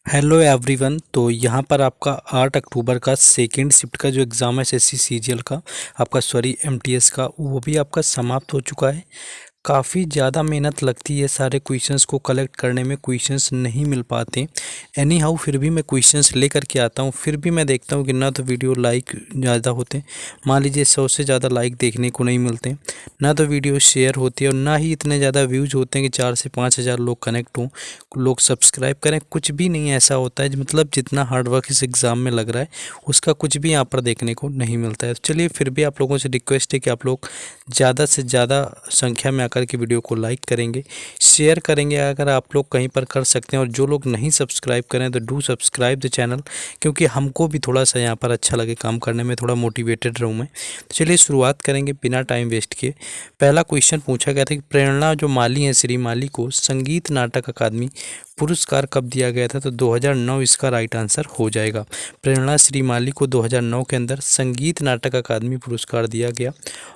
Hello everyone. तो यहाँ पर आपका 8 अक्टूबर का सेकंड शिफ्ट का जो एग्ज़ाम है एसएससी सीजीएल का आपका एमटीएस का वो भी आपका समाप्त हो चुका है। काफ़ी ज़्यादा मेहनत लगती है सारे क्वेश्चंस को कलेक्ट करने में, क्वेश्चंस नहीं मिल पाते। एनी हाउ फिर भी मैं क्वेश्चंस लेकर के आता हूँ, फिर भी मैं देखता हूँ कि ना तो वीडियो लाइक ज़्यादा होते, मान लीजिए 100 से ज़्यादा लाइक देखने को नहीं मिलते, ना तो वीडियो शेयर होती है और ना ही इतने ज़्यादा व्यूज़ होते हैं कि 4 से 5 हज़ार लोग कनेक्ट हों, लोग सब्सक्राइब करें। कुछ भी नहीं ऐसा होता है, मतलब जितना हार्डवर्क इस एग्ज़ाम में लग रहा है उसका कुछ भी यहाँ पर देखने को नहीं मिलता है। तो चलिए फिर भी आप लोगों से रिक्वेस्ट है कि आप लोग ज़्यादा से ज़्यादा संख्या में आकर के वीडियो को लाइक करेंगे, शेयर करेंगे अगर आप लोग कहीं पर कर सकते हैं, और जो लोग नहीं सब्सक्राइब करें तो डू सब्सक्राइब द चैनल, क्योंकि हमको भी थोड़ा सा यहाँ पर अच्छा लगे काम करने में, थोड़ा मोटिवेटेड रहूँ मैं। तो चलिए शुरुआत करेंगे बिना टाइम वेस्ट किए। पहला क्वेश्चन पूछा गया था कि प्रेरणा जो माली हैं, श्री माली को संगीत नाटक अकादमी पुरस्कार कब दिया गया था? तो 2009 इसका राइट आंसर हो जाएगा। प्रेरणा श्री माली को 2009 के अंदर संगीत नाटक अकादमी पुरस्कार दिया गया।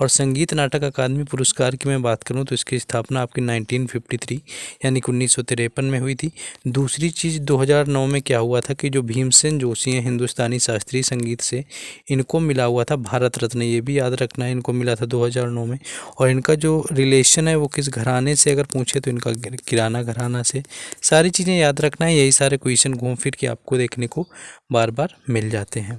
और संगीत नाटक अकादमी पुरस्कार की मैं बात करूं तो इसकी स्थापना आपकी 1953 यानी कि 1953 में हुई थी। दूसरी चीज़ 2009 में क्या हुआ था कि जो भीमसेन जोशी हैं हिंदुस्तानी शास्त्रीय संगीत से, इनको मिला हुआ था भारत रत्न, ये भी याद रखना है, इनको मिला था 2009 में। और इनका जो रिलेशन है वो किस घराने से अगर पूछे तो इनका किराना घराना से। सारी चीज़ें याद रखना है, यही सारे क्वेश्चन घूम फिर के आपको देखने को बार बार मिल जाते हैं।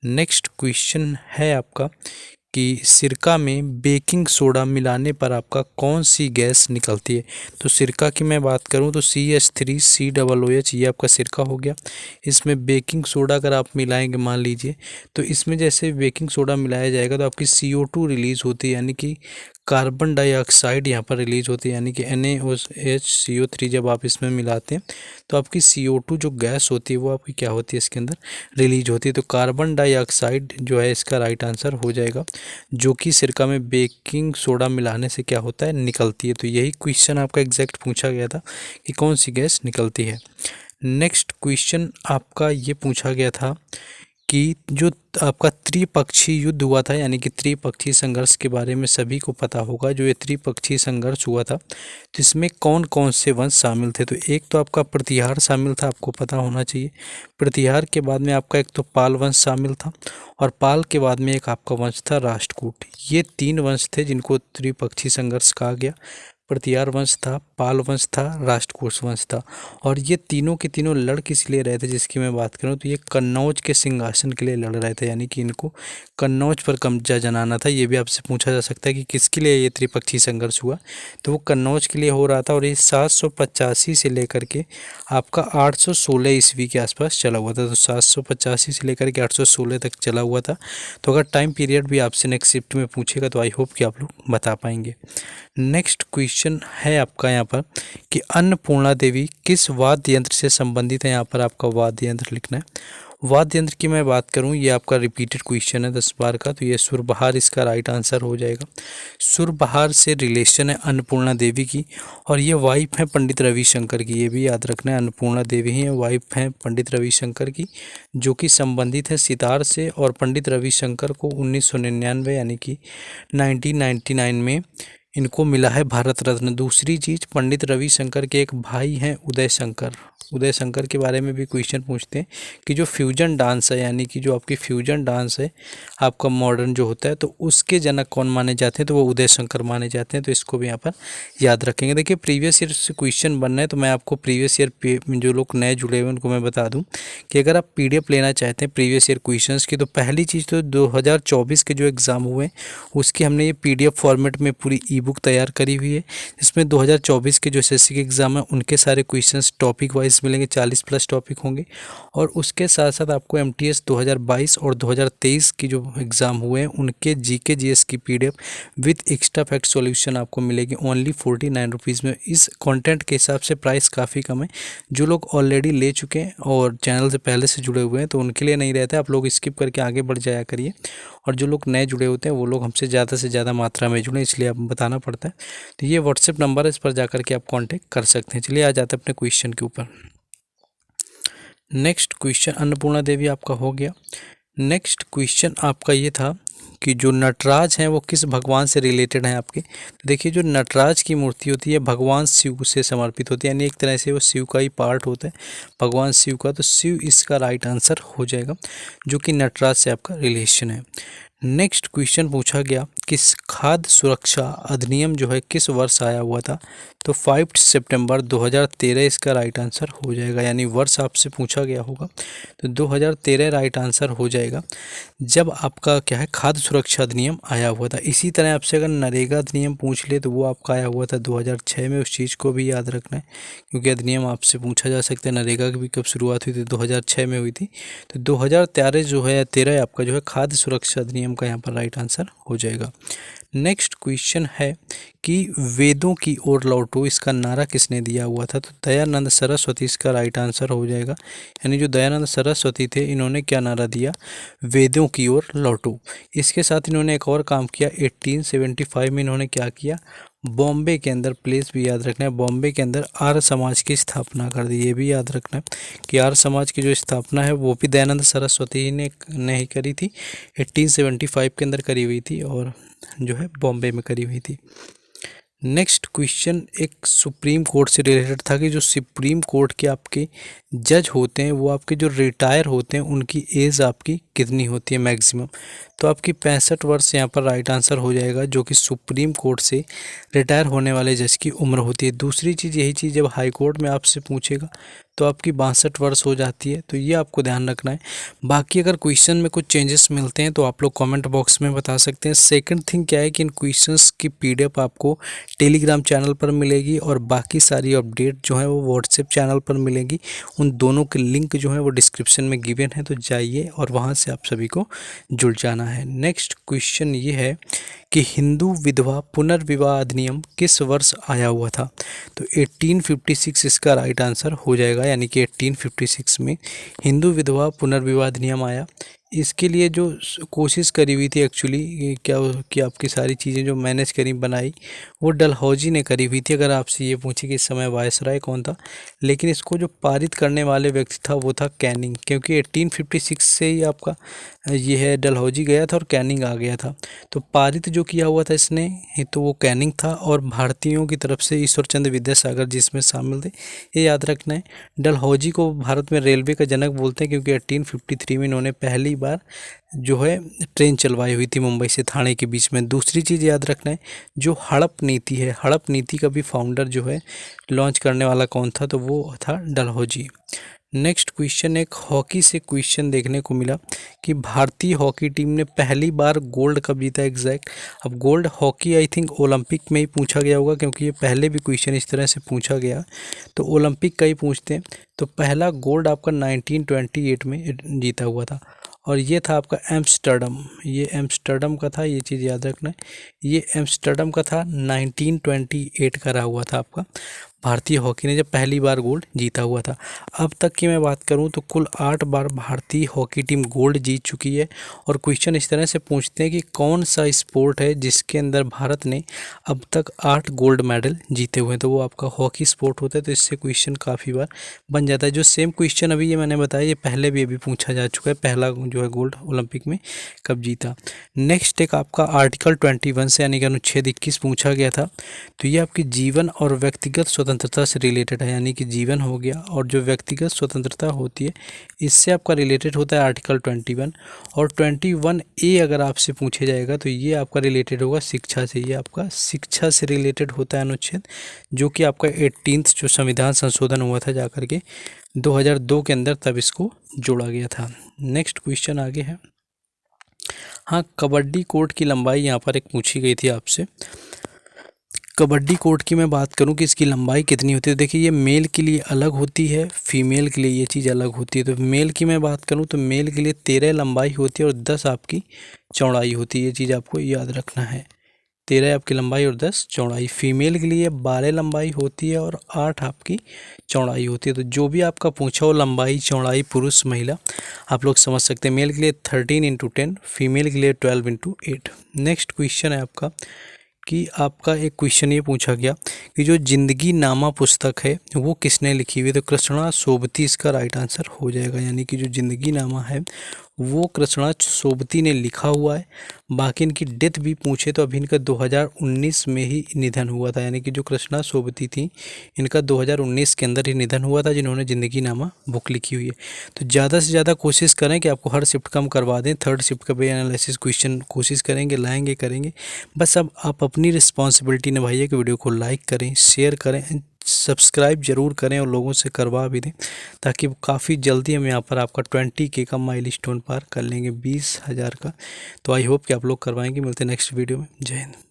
नेक्स्ट क्वेश्चन है आपका कि सिरका में बेकिंग सोडा मिलाने पर आपका कौन सी गैस निकलती है? तो सिरका की मैं बात करूं तो CH3COOH ये आपका सिरका हो गया। इसमें बेकिंग सोडा अगर आप मिलाएंगे मान लीजिए, तो इसमें जैसे बेकिंग सोडा मिलाया जाएगा तो आपकी CO2 रिलीज़ होती है, यानी कि कार्बन डाइऑक्साइड यहाँ पर रिलीज होती है, यानी कि NaOH CO3 जब आप इसमें मिलाते हैं तो आपकी CO2 जो गैस होती है वो आपकी क्या होती है इसके अंदर रिलीज होती है। तो कार्बन डाइऑक्साइड जो है इसका राइट आंसर हो जाएगा, जो कि सिरका में बेकिंग सोडा मिलाने से क्या होता है निकलती है। तो यही क्वेश्चन आपका एग्जैक्ट पूछा गया था कि कौन सी गैस निकलती है। नेक्स्ट क्वेश्चन आपका ये पूछा गया था कि जो आपका त्रिपक्षीय युद्ध हुआ था, यानी कि त्रिपक्षीय संघर्ष के बारे में सभी को पता होगा। जो ये त्रिपक्षीय संघर्ष हुआ था तो इसमें कौन कौन से वंश शामिल थे? तो एक तो आपका प्रतिहार शामिल था, आपको पता होना चाहिए। प्रतिहार के बाद में आपका एक तो पाल वंश शामिल था, और पाल के बाद में एक आपका वंश था राष्ट्रकूट। ये 3 वंश थे जिनको त्रिपक्षीय संघर्ष कहा गया। प्रतिहार वंश था, पाल वंश था, राष्ट्रकूट वंश था। और ये तीनों के तीनों लड़ किस लिए रहे थे जिसकी मैं बात करूं तो ये कन्नौज के सिंहासन के लिए लड़ रहे थे, यानी कि इनको कन्नौज पर कब्जा जमाना था। ये भी आपसे पूछा जा सकता है कि किसके लिए ये त्रिपक्षीय संघर्ष हुआ, तो वो कन्नौज के लिए हो रहा था। और ये 785 से लेकर के आपका 816 ईस्वी के आसपास चला हुआ था। तो 785 से लेकर के 816 तक चला हुआ था। तो अगर टाइम पीरियड भी आपसे नेक्स्ट शिफ्ट में पूछेगा तो आई होप कि आप लोग बता पाएंगे। नेक्स्ट क्वेश्चन है आपका यहाँ पर कि अन्नपूर्णा देवी किस वाद्य यंत्र से संबंधित है? यहाँ पर आपका वाद्य यंत्र लिखना है। वाद्य यंत्र की मैं बात करूँ, ये आपका रिपीटेड क्वेश्चन है 10 बार का, तो ये सुरबहार इसका राइट आंसर हो जाएगा। सुरबहार से रिलेशन है अन्नपूर्णा देवी की, और ये वाइफ है पंडित रविशंकर की, ये भी याद रखना है। अन्नपूर्णा देवी ही वाइफ हैं पंडित रविशंकर की, जो कि संबंधित है सितार से। और पंडित रविशंकर को 1999 यानी कि 1999 में इनको मिला है भारत रत्न। दूसरी चीज़, पंडित रविशंकर के एक भाई हैं उदय शंकर। उदय शंकर के बारे में भी क्वेश्चन पूछते हैं कि जो फ्यूजन डांस है, यानी कि जो आपकी फ्यूजन डांस है आपका मॉडर्न जो होता है, तो उसके जनक कौन माने जाते हैं? तो वो उदय शंकर माने जाते हैं। तो इसको भी यहाँ पर याद रखेंगे। देखिए प्रीवियस ईयर से क्वेश्चन बन रहे हैं, तो मैं आपको प्रीवियस ईयर जो लोग नए जुड़े हुए उनको मैं बता दूँ कि अगर आप PDF लेना चाहते हैं प्रीवियस ईयर क्वेश्चंस की, तो पहली चीज़ तो 2024 के जो एग्ज़ाम हुए उसकी हमने ये PDF फॉर्मेट में पूरी ई-बुक तैयार करी हुई है। इसमें 2024 के जो SSC के एग्ज़ाम है उनके सारे क्वेश्चंस टॉपिक वाइज मिलेंगे, 40+ टॉपिक होंगे। और उसके साथ साथ आपको MTS 2022 और 2023 की जो एग्ज़ाम हुए हैं उनके GK GS की PDF with extra fact solution आपको मिलेगी ओनली 49 रुपीज़ में। इस कंटेंट के हिसाब से प्राइस काफ़ी कम है। जो लोग ऑलरेडी ले चुके हैं और चैनल से पहले से जुड़े हुए हैं तो उनके लिए नहीं रहता है, आप लोग स्किप करके आगे बढ़ जाया करिए। और जो लोग नए जुड़े होते हैं वो लोग हमसे ज़्यादा से ज़्यादा मात्रा में जुड़ें, इसलिए आप बताना पड़ता है। तो ये व्हाट्सएप नंबर है, इस पर जाकर के आप कांटेक्ट कर सकते हैं। चलिए आ जाते हैं अपने क्वेश्चन के ऊपर। नेक्स्ट क्वेश्चन, अन्नपूर्णा देवी आपका हो गया। नेक्स्ट क्वेश्चन आपका ये था कि जो नटराज हैं वो किस भगवान से रिलेटेड हैं आपके। देखिए जो नटराज की मूर्ति होती है भगवान शिव से समर्पित होती है, यानी एक तरह से वो शिव का ही पार्ट होता है, भगवान शिव का। तो शिव इसका राइट आंसर हो जाएगा, जो कि नटराज से आपका रिलेशन है। नेक्स्ट क्वेश्चन पूछा गया किस खाद्य सुरक्षा अधिनियम जो है किस वर्ष आया हुआ था। तो 5 सितंबर 2013 इसका राइट आंसर हो जाएगा, यानी वर्ष आपसे पूछा गया होगा तो 2013 राइट आंसर हो जाएगा, जब आपका क्या है खाद्य सुरक्षा अधिनियम आया हुआ था। इसी तरह आपसे अगर नरेगा अधिनियम पूछ ले तो वो आपका आया हुआ था 2006 में, उस चीज़ को भी याद रखना है क्योंकि अधिनियम आपसे पूछा जा सकता है। नरेगा की भी कब शुरुआत हुई थी, 2006 में हुई थी। तो 2013 जो है 13 आपका जो है खाद्य सुरक्षा अधिनियम का यहाँ पर राइट आंसर हो जाएगा। नेक्स्ट क्वेश्चन है कि वेदों की ओर लौटो इसका नारा किसने दिया हुआ था। तो दयानंद सरस्वती इसका राइट आंसर हो जाएगा, यानी जो दयानंद सरस्वती थे इन्होंने क्या नारा दिया, वेदों की ओर लौटो। इसके साथ इन्होंने एक और काम किया, 1875 में इन्होंने क्या किया, बॉम्बे के अंदर, प्लेस भी याद रखना है, बॉम्बे के अंदर आर्य समाज की स्थापना कर दी। ये भी याद रखना है कि आर्य समाज की जो स्थापना है वो भी दयानंद सरस्वती ही ने ही करी थी, 1875 के अंदर करी हुई थी और जो है बॉम्बे में करी हुई थी। नेक्स्ट क्वेश्चन एक सुप्रीम कोर्ट से रिलेटेड था कि जो सुप्रीम कोर्ट के आपके जज होते हैं वो आपके जो रिटायर होते हैं उनकी एज आपकी कितनी होती है मैक्सिमम। तो आपकी 65 वर्ष यहाँ पर राइट आंसर हो जाएगा, जो कि सुप्रीम कोर्ट से रिटायर होने वाले जज की उम्र होती है। दूसरी चीज़ यही चीज़ जब हाई कोर्ट में आपसे पूछेगा तो आपकी 62 वर्ष हो जाती है, तो ये आपको ध्यान रखना है। बाकी अगर क्वेश्चन में कुछ चेंजेस मिलते हैं तो आप लोग कमेंट बॉक्स में बता सकते हैं। सेकंड थिंग क्या है कि इन क्वेश्चंस की पीडीएफ आपको टेलीग्राम चैनल पर मिलेगी और बाकी सारी अपडेट जो है वो व्हाट्सएप चैनल पर मिलेगी। उन दोनों के लिंक जो है वो डिस्क्रिप्शन में गिवन है, तो जाइए और वहाँ से आप सभी को जुड़ जाना है। नेक्स्ट क्वेश्चन ये है कि हिंदू विधवा पुनर्विवाह अधिनियम किस वर्ष आया हुआ था। तो 1856 इसका राइट आंसर हो जाएगा, यानी कि 1856 में हिंदू विधवा पुनर्विवाह अधिनियम आया। इसके लिए जो कोशिश करी हुई थी एक्चुअली क्या कि आपकी सारी चीज़ें जो मैनेज करी बनाई वो डलहौजी ने करी हुई थी। अगर आपसे ये पूछे कि इस समय वायसराय कौन था, लेकिन इसको जो पारित करने वाले व्यक्ति था वो था कैनिंग, क्योंकि 1856 से ही आपका ये है डलहौजी गया था और कैनिंग आ गया था। तो पारित जो किया हुआ था इसने तो वो कैनिंग था, और भारतीयों की तरफ से ईश्वर चंद्र विद्यासागर जिसमें शामिल थे, ये याद रखना है। डलहौजी को भारत में रेलवे का जनक बोलते हैं क्योंकि 1853 में इन्होंने पहली बार जो है ट्रेन चलवाई हुई थी मुंबई से थाने के बीच में। दूसरी चीज़ याद रखना है, जो हड़प नीति है, हड़प नीति का भी फाउंडर जो है लॉन्च करने वाला कौन था, तो वो था डलहौजी। नेक्स्ट क्वेश्चन एक हॉकी से क्वेश्चन देखने को मिला कि भारतीय हॉकी टीम ने पहली बार गोल्ड कब जीता एग्जैक्ट। अब gold hockey I think Olympic में ही पूछा गया होगा, क्योंकि ये पहले भी क्वेश्चन इस तरह से पूछा गया, तो ओलंपिक का ही पूछते हैं। तो पहला गोल्ड आपका 1928 में जीता हुआ था, और ये था आपका एम्स्टर्डम, ये एम्स्टर्डम का था, ये चीज़ याद रखना है, ये एम्स्टर्डम का था, 1928 का रहा हुआ था आपका भारतीय हॉकी ने जब पहली बार गोल्ड जीता हुआ था। अब तक की मैं बात करूं तो कुल 8 बार भारतीय हॉकी टीम गोल्ड जीत चुकी है। और क्वेश्चन इस तरह से पूछते हैं कि कौन सा स्पोर्ट है जिसके अंदर भारत ने अब तक 8 गोल्ड मेडल जीते हुए हैं, तो वो आपका हॉकी स्पोर्ट होता है। तो इससे क्वेश्चन काफ़ी बार बन जाता है। जो सेम क्वेश्चन अभी ये मैंने बताया ये पहले भी अभी पूछा जा चुका है, पहला जो है गोल्ड ओलंपिक में कब जीता। नेक्स्ट एक आपका आर्टिकल 21 से यानी कि अनुच्छेद 21 पूछा गया था। तो ये आपकी जीवन और व्यक्तिगत स्वतंत्रता से रिलेटेड है, यानी कि जीवन हो गया और जो व्यक्तिगत स्वतंत्रता होती है इससे आपका रिलेटेड होता है आर्टिकल 21। और 21A अगर आपसे पूछे जाएगा तो ये आपका रिलेटेड होगा शिक्षा से, ये आपका शिक्षा से रिलेटेड होता है अनुच्छेद, जो कि आपका 18th जो संविधान संशोधन हुआ था जाकर के 2002 के अंदर, तब इसको जोड़ा गया था। नेक्स्ट क्वेश्चन आगे है, हाँ कबड्डी कोर्ट की लंबाई यहाँ पर एक पूछी गई थी आपसे। कबड्डी कोर्ट की मैं बात करूं कि इसकी लंबाई कितनी होती है, तो देखिए ये मेल के लिए अलग होती है, फीमेल के लिए ये चीज़ अलग होती है। तो मेल की मैं बात करूं तो मेल के लिए 13 लंबाई होती है और 10 आपकी चौड़ाई होती है, ये चीज़ आपको याद रखना है। 13 आपकी लंबाई और 10 चौड़ाई। फीमेल के लिए 12 लंबाई होती है और 8 आपकी चौड़ाई होती है। तो जो भी आपका पूछा हो लंबाई चौड़ाई पुरुष महिला आप लोग समझ सकते हैं। मेल के लिए 13x10, फीमेल के लिए 12x8। नेक्स्ट क्वेश्चन है आपका कि आपका एक क्वेश्चन ये पूछा गया कि जो जिंदगी नामा पुस्तक है वो किसने लिखी हुई है। तो कृष्णा सोबती इसका राइट आंसर हो जाएगा, यानी कि जो जिंदगी नामा है वो कृष्णा सोबती ने लिखा हुआ है। बाकी इनकी डेथ भी पूछे तो अभी इनका 2019 में ही निधन हुआ था, यानी कि जो कृष्णा सोबती थी इनका 2019 के अंदर ही निधन हुआ था, जिन्होंने ज़िंदगी नामा बुक लिखी हुई है। तो ज़्यादा से ज़्यादा कोशिश करें कि आपको हर शिफ्ट कम करवा दें। थर्ड शिफ्ट का भी एनालिसिस क्वेश्चन कोशिश करेंगे, लाएंगे, करेंगे। बस अब आप अपनी रिस्पॉन्सिबिलिटी निभाइए कि वीडियो को लाइक करें, शेयर करें, सब्सक्राइब जरूर करें और लोगों से करवा भी दें, ताकि काफ़ी जल्दी हम यहाँ पर आपका 20K का माइलस्टोन पार कर लेंगे, 20,000 का। तो आई होप कि आप लोग करवाएंगे। मिलते हैं नेक्स्ट वीडियो में। जय हिंद।